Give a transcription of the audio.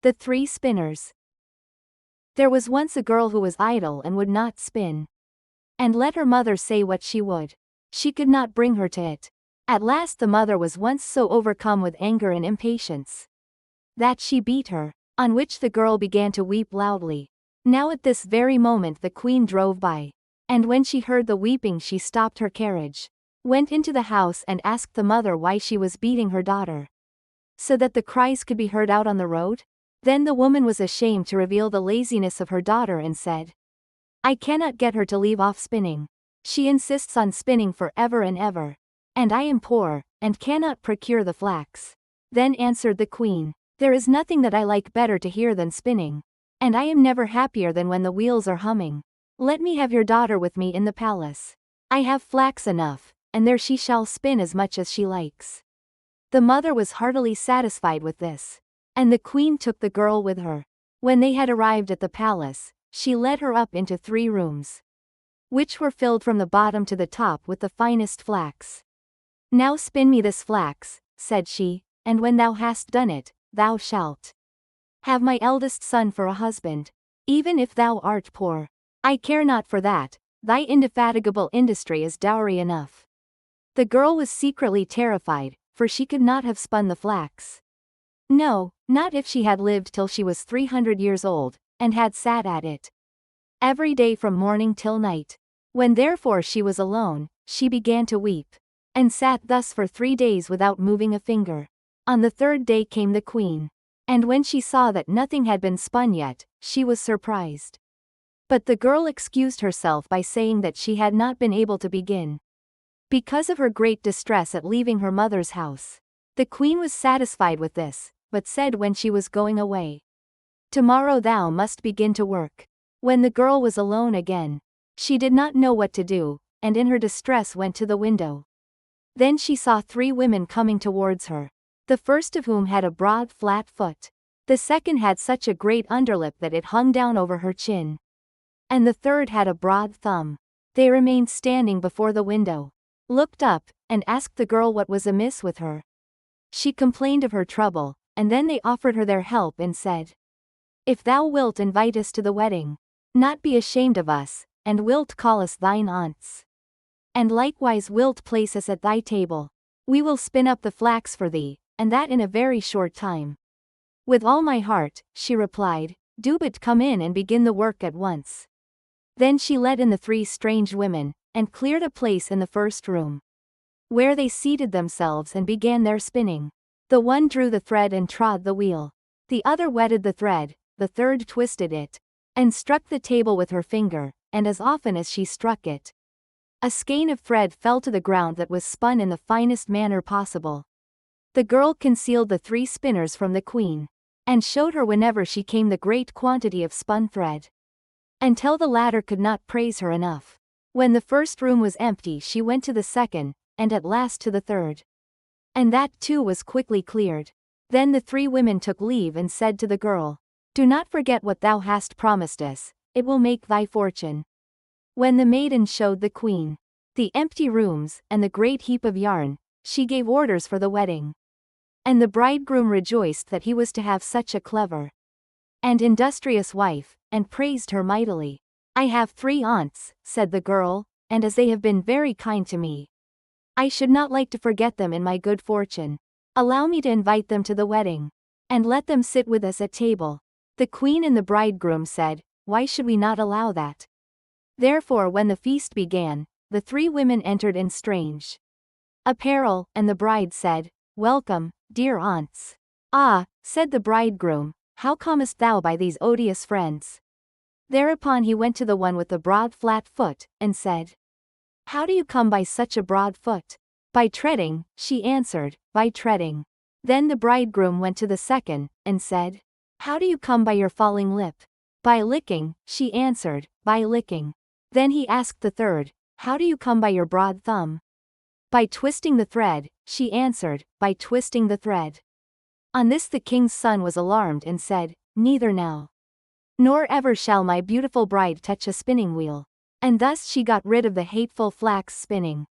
The Three Spinners. There was once a girl who was idle and would not spin. And let her mother say what she would, she could not bring her to it. At last the mother was once so overcome with anger and impatience that she beat her, on which the girl began to weep loudly. Now at this very moment the queen drove by, and when she heard the weeping she stopped her carriage, went into the house and asked the mother why she was beating her daughter, so that the cries could be heard out on the road. Then the woman was ashamed to reveal the laziness of her daughter and said, "I cannot get her to leave off spinning. She insists on spinning for ever and ever. And I am poor, and cannot procure the flax." Then answered the queen, "There is nothing that I like better to hear than spinning. And I am never happier than when the wheels are humming. Let me have your daughter with me in the palace. I have flax enough, and there she shall spin as much as she likes." The mother was heartily satisfied with this, and the queen took the girl with her. When they had arrived at the palace, she led her up into 3 rooms, which were filled from the bottom to the top with the finest flax. "Now spin me this flax," said she, "and when thou hast done it, thou shalt have my eldest son for a husband. Even if thou art poor, I care not for that, thy indefatigable industry is dowry enough." The girl was secretly terrified, for she could not have spun the flax. No, not if she had lived till she was 300 years old, and had sat at it every day from morning till night. When therefore she was alone, she began to weep, and sat thus for 3 days without moving a finger. On the 3rd day came the queen, and when she saw that nothing had been spun yet, she was surprised. But the girl excused herself by saying that she had not been able to begin, because of her great distress at leaving her mother's house. The queen was satisfied with this, but said when she was going away, "Tomorrow thou must begin to work." When the girl was alone again, she did not know what to do, and in her distress went to the window. Then she saw 3 women coming towards her, the first of whom had a broad flat foot, the second had such a great underlip that it hung down over her chin, and the third had a broad thumb. They remained standing before the window, looked up, and asked the girl what was amiss with her. She complained of her trouble, and then they offered her their help and said, "If thou wilt invite us to the wedding, not be ashamed of us, and wilt call us thine aunts, and likewise wilt place us at thy table, we will spin up the flax for thee, and that in a very short time." "With all my heart," she replied, "do but come in and begin the work at once." Then she led in the 3 strange women, and cleared a place in the first room, where they seated themselves and began their spinning. The one drew the thread and trod the wheel, the other wetted the thread, the third twisted it, and struck the table with her finger, and as often as she struck it, a skein of thread fell to the ground that was spun in the finest manner possible. The girl concealed the 3 spinners from the queen, and showed her whenever she came the great quantity of spun thread, until the latter could not praise her enough. When the first room was empty she went to the second, and at last to the third, and that too was quickly cleared. Then the 3 women took leave and said to the girl, "Do not forget what thou hast promised us, it will make thy fortune." When the maiden showed the queen the empty rooms and the great heap of yarn, she gave orders for the wedding. And the bridegroom rejoiced that he was to have such a clever and industrious wife, and praised her mightily. "I have 3 aunts," said the girl, "and as they have been very kind to me, I should not like to forget them in my good fortune. Allow me to invite them to the wedding, and let them sit with us at table." The queen and the bridegroom said, "Why should we not allow that?" Therefore when the feast began, the 3 women entered in strange apparel, and the bride said, "Welcome, dear aunts." "Ah," said the bridegroom, "how comest thou by these odious friends?" Thereupon he went to the one with the broad flat foot, and said, "How do you come by such a broad foot?" "By treading," she answered, "by treading." Then the bridegroom went to the second, and said, "How do you come by your falling lip?" "By licking," she answered, "by licking." Then he asked the third, "How do you come by your broad thumb?" "By twisting the thread," she answered, "by twisting the thread." On this the king's son was alarmed and said, "Neither now nor ever shall my beautiful bride touch a spinning wheel." And thus she got rid of the hateful flax spinning.